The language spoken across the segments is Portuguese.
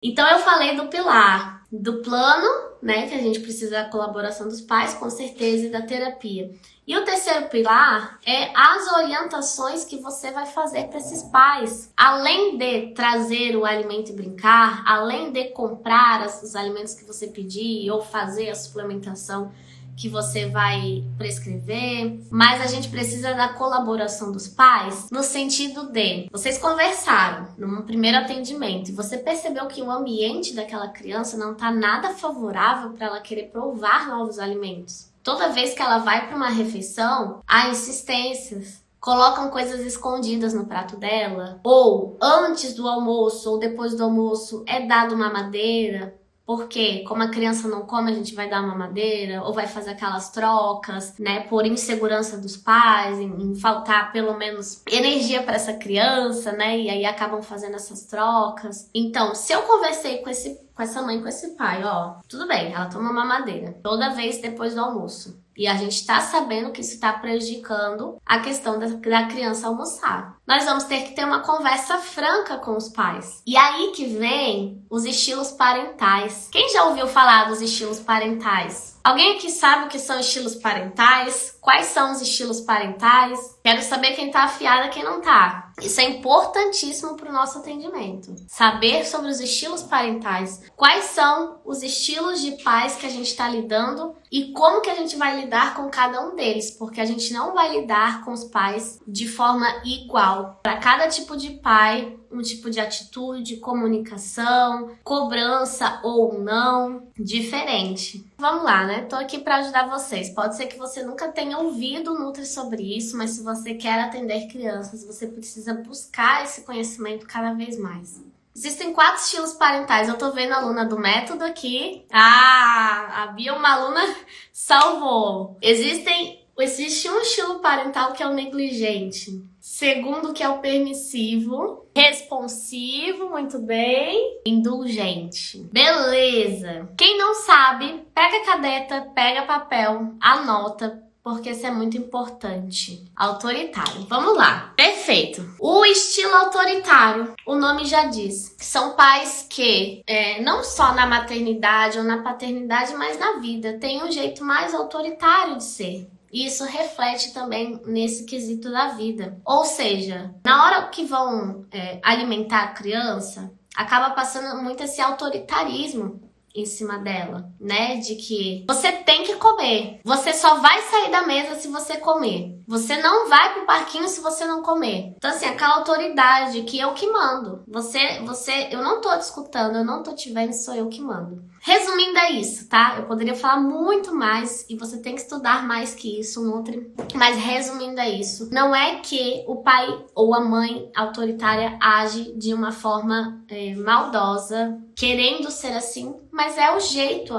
Então eu falei do pilar, do plano, né, que a gente precisa da colaboração dos pais, com certeza, e da terapia. E o terceiro pilar é as orientações que você vai fazer para esses pais. Além de trazer o alimento e brincar, além de comprar os alimentos que você pedir ou fazer a suplementação que você vai prescrever, mas a gente precisa da colaboração dos pais no sentido de vocês conversaram num primeiro atendimento e você percebeu que o ambiente daquela criança não está nada favorável para ela querer provar novos alimentos. Toda vez que ela vai para uma refeição, há insistências. Colocam coisas escondidas no prato dela, ou antes do almoço ou depois do almoço é dado uma mamadeira. Porque, como a criança não come, a gente vai dar uma mamadeira ou vai fazer aquelas trocas, né? Por insegurança dos pais, em faltar pelo menos energia para essa criança, né? E aí acabam fazendo essas trocas. Então, se eu conversei com essa mãe, com esse pai, ó, tudo bem, ela toma mamadeira toda vez depois do almoço. E a gente tá sabendo que isso está prejudicando a questão da criança almoçar. Nós vamos ter que ter uma conversa franca com os pais. E aí que vem os estilos parentais. Quem já ouviu falar dos estilos parentais? Alguém aqui sabe o que são estilos parentais? Quais são os estilos parentais? Quero saber quem tá afiado e quem não tá. Isso é importantíssimo para o nosso atendimento. Saber sobre os estilos parentais. Quais são os estilos de pais que a gente está lidando e como que a gente vai lidar com cada um deles. Porque a gente não vai lidar com os pais de forma igual. Para cada tipo de pai, um tipo de atitude, comunicação, cobrança ou não, diferente. Vamos lá, né? Tô aqui para ajudar vocês. Pode ser que você nunca tenha ouvido o Nutri sobre isso, mas se você quer atender crianças, você precisa buscar esse conhecimento cada vez mais. Existem 4 estilos parentais. Eu tô vendo a aluna do método aqui. Ah, a Bia, uma aluna, salvou. Existe um estilo parental que é o negligente. Segundo, que é o permissivo. Responsivo, muito bem. Indulgente. Beleza. Quem não sabe, pega caneta, pega papel, anota, porque isso é muito importante. Autoritário. Vamos lá. Perfeito. O estilo autoritário, o nome já diz, são pais que, não só na maternidade ou na paternidade, mas na vida, têm um jeito mais autoritário de ser. E isso reflete também nesse quesito da vida. Ou seja, na hora que vão alimentar a criança, acaba passando muito esse autoritarismo em cima dela, né? De que você tem que comer. Você só vai sair da mesa se você comer. Você não vai pro parquinho se você não comer. Então, assim, aquela autoridade que eu que mando. Eu não tô te escutando, eu não tô te vendo, sou eu que mando. Resumindo, é isso, tá? Eu poderia falar muito mais e você tem que estudar mais que isso, Nutri. Mas resumindo, é isso. Não é que o pai ou a mãe autoritária age de uma forma maldosa, querendo ser assim, mas é o jeito.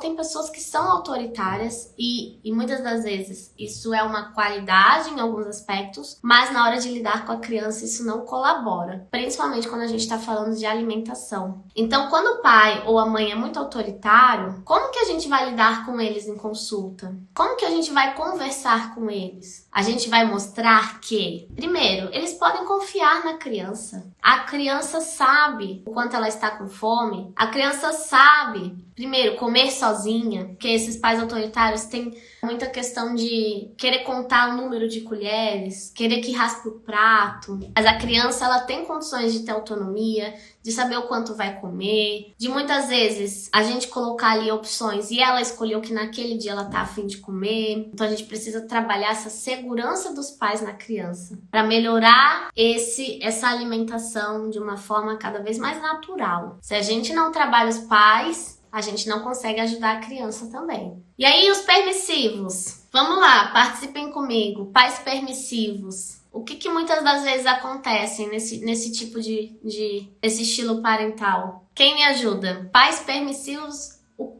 Tem pessoas que são autoritárias e muitas das vezes isso é uma qualidade em alguns aspectos, mas na hora de lidar com a criança isso não colabora, principalmente quando a gente está falando de alimentação. Então, quando o pai ou a mãe é muito autoritário, como que a gente vai lidar com eles em consulta? Como que a gente vai conversar com eles? A gente vai mostrar que, primeiro, eles podem confiar na criança. A criança sabe o quanto ela está com fome. A criança sabe, primeiro, comer sozinha, porque esses pais autoritários têm muita questão de querer contar o número de colheres, querer que raspe o prato. Mas a criança, ela tem condições de ter autonomia, de saber o quanto vai comer, de muitas vezes a gente colocar ali opções e ela escolheu que naquele dia ela tá a fim de comer. Então a gente precisa trabalhar essa segurança dos pais na criança para melhorar essa alimentação de uma forma cada vez mais natural. Se a gente não trabalha os pais, a gente não consegue ajudar a criança também. E aí, os permissivos? Vamos lá, participem comigo. Pais permissivos. O que muitas das vezes acontece nesse tipo esse estilo parental? Quem me ajuda? Pais permissivos,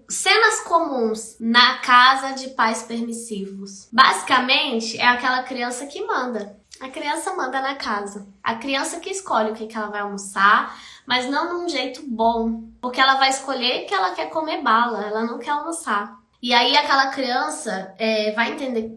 cenas comuns na casa de pais permissivos. Basicamente, é aquela criança que manda. A criança manda na casa. A criança que escolhe o que ela vai almoçar, mas não de um jeito bom. Porque ela vai escolher que ela quer comer bala, ela não quer almoçar. E aí aquela criança vai entender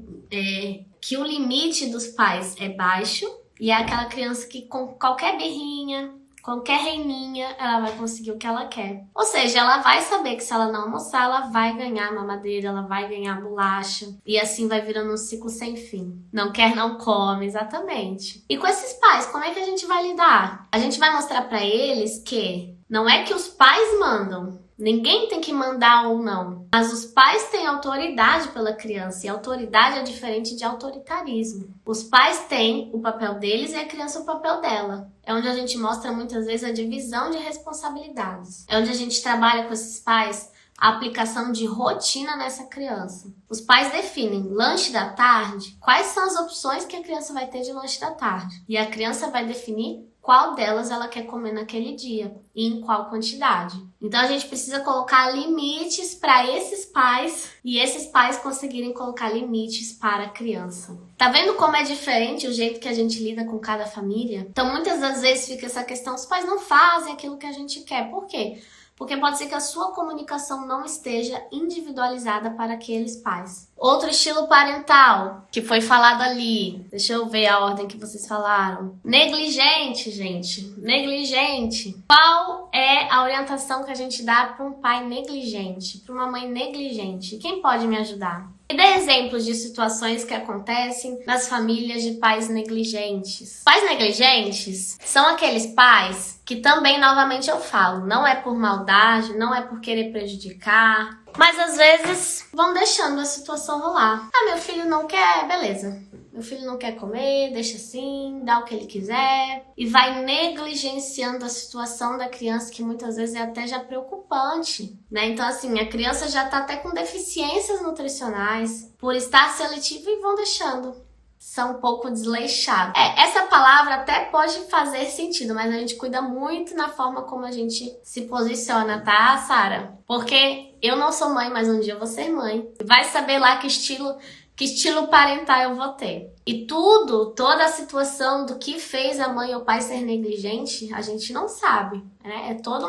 que o limite dos pais é baixo. E é aquela criança que com qualquer birrinha, qualquer reininha, ela vai conseguir o que ela quer. Ou seja, ela vai saber que se ela não almoçar, ela vai ganhar mamadeira, ela vai ganhar bolacha. E assim vai virando um ciclo sem fim. Não quer, não come, exatamente. E com esses pais, como é que a gente vai lidar? A gente vai mostrar pra eles que não é que os pais mandam. Ninguém tem que mandar ou não. Mas os pais têm autoridade pela criança. E autoridade é diferente de autoritarismo. Os pais têm o papel deles e a criança o papel dela. É onde a gente mostra muitas vezes a divisão de responsabilidades. É onde a gente trabalha com esses pais a aplicação de rotina nessa criança. Os pais definem lanche da tarde, quais são as opções que a criança vai ter de lanche da tarde. E a criança vai definir qual delas ela quer comer naquele dia e em qual quantidade. Então a gente precisa colocar limites para esses pais e esses pais conseguirem colocar limites para a criança. Tá vendo como é diferente o jeito que a gente lida com cada família? Então muitas das vezes fica essa questão, os pais não fazem aquilo que a gente quer. Por quê? Porque pode ser que a sua comunicação não esteja individualizada para aqueles pais. Outro estilo parental que foi falado ali. Deixa eu ver a ordem que vocês falaram. Negligente, gente. Negligente. Qual é a orientação que a gente dá para um pai negligente? Para uma mãe negligente? Quem pode me ajudar? E dê exemplos de situações que acontecem nas famílias de pais negligentes. Pais negligentes são aqueles pais que também, novamente eu falo, não é por maldade, não é por querer prejudicar, mas às vezes vão deixando a situação rolar. Ah, meu filho não quer, beleza. Meu filho não quer comer, deixa assim, dá o que ele quiser. E vai negligenciando a situação da criança, que muitas vezes é até já preocupante, né? Então, assim, a criança já tá até com deficiências nutricionais por estar seletiva e vão deixando. São um pouco desleixados. Essa palavra até pode fazer sentido, mas a gente cuida muito na forma como a gente se posiciona, tá, Sara? Porque eu não sou mãe, mas um dia eu vou ser mãe. Vai saber lá que estilo parental eu vou ter. E toda a situação do que fez a mãe ou o pai ser negligente, a gente não sabe, né? É todo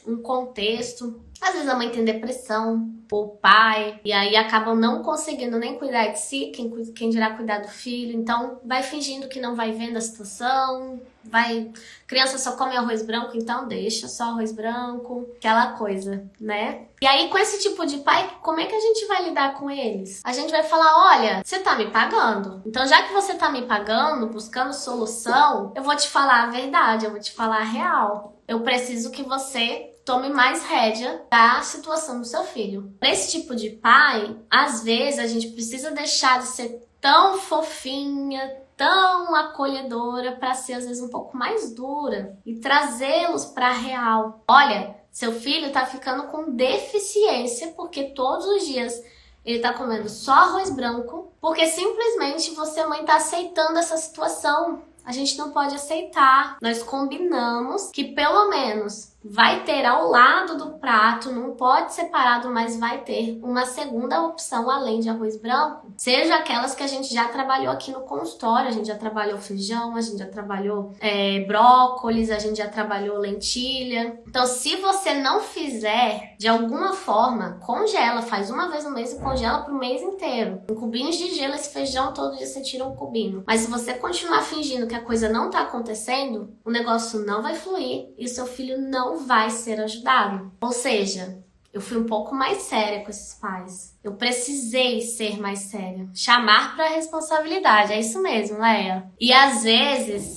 um contexto. Às vezes a mãe tem depressão, ou o pai, e aí acabam não conseguindo nem cuidar de si, quem dirá cuidar do filho. Então vai fingindo que não vai vendo a situação, criança só come arroz branco, então deixa só arroz branco, aquela coisa, né? E aí com esse tipo de pai, como é que a gente vai lidar com eles? A gente vai falar, olha, você tá me pagando, então já que você tá me pagando, buscando solução, eu vou te falar a verdade, eu vou te falar a real. Eu preciso que você tome mais rédea da situação do seu filho. Para esse tipo de pai, às vezes a gente precisa deixar de ser tão fofinha, tão acolhedora, para ser às vezes um pouco mais dura e trazê-los para a real. Olha, seu filho tá ficando com deficiência porque todos os dias ele tá comendo só arroz branco, porque simplesmente você, mãe, tá aceitando essa situação. A gente não pode aceitar. Nós combinamos que pelo menos vai ter ao lado do prato, não pode separado, mas vai ter uma segunda opção além de arroz branco. Seja aquelas que a gente já trabalhou aqui no consultório, a gente já trabalhou feijão, a gente já trabalhou brócolis, a gente já trabalhou lentilha. Então, se você não fizer, de alguma forma, congela, faz uma vez no mês e congela pro mês inteiro. Em cubinhos de gelo, esse feijão todo dia você tira um cubinho. Mas se você continuar fingindo que a coisa não tá acontecendo, o negócio não vai fluir e o seu filho não vai ser ajudado. Ou seja, eu fui um pouco mais séria com esses pais. Eu precisei ser mais séria. Chamar para a responsabilidade. É isso mesmo, Leia. E às vezes,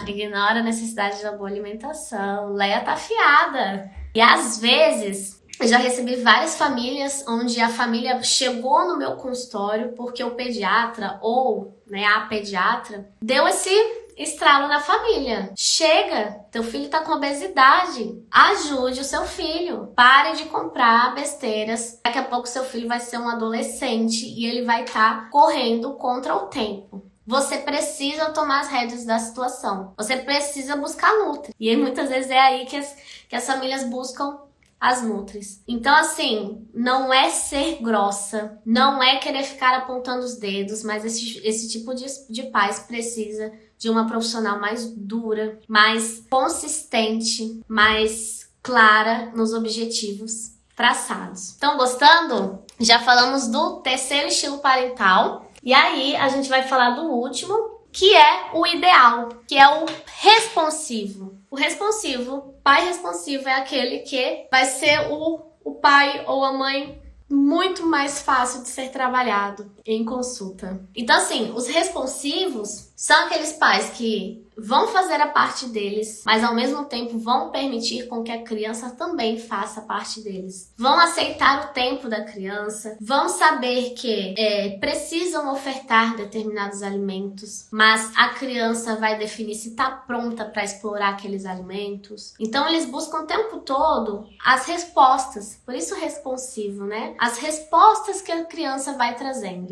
ignora a necessidade da boa alimentação. Leia tá afiada. E às vezes, eu já recebi várias famílias onde a família chegou no meu consultório porque o pediatra ou a pediatra deu esse estralo na família. Chega, teu filho tá com obesidade. Ajude o seu filho. Pare de comprar besteiras. Daqui a pouco seu filho vai ser um adolescente e ele vai estar correndo contra o tempo. Você precisa tomar as rédeas da situação. Você precisa buscar nutri. E aí, muitas vezes é aí que as famílias buscam as nutris. Então, assim, não é ser grossa, não é querer ficar apontando os dedos, mas esse tipo de pais precisa de uma profissional mais dura, mais consistente, mais clara nos objetivos traçados. Estão gostando? Já falamos do terceiro estilo parental. E aí, a gente vai falar do último, que é o ideal, que é o responsivo. O responsivo, pai responsivo, é aquele que vai ser o pai ou a mãe muito mais fácil de ser trabalhado em consulta. Então, assim, os responsivos são aqueles pais que vão fazer a parte deles, mas ao mesmo tempo vão permitir com que a criança também faça a parte deles. Vão aceitar o tempo da criança, vão saber que precisam ofertar determinados alimentos, mas a criança vai definir se está pronta para explorar aqueles alimentos. Então eles buscam o tempo todo as respostas, por isso responsivo, né? As respostas que a criança vai trazendo.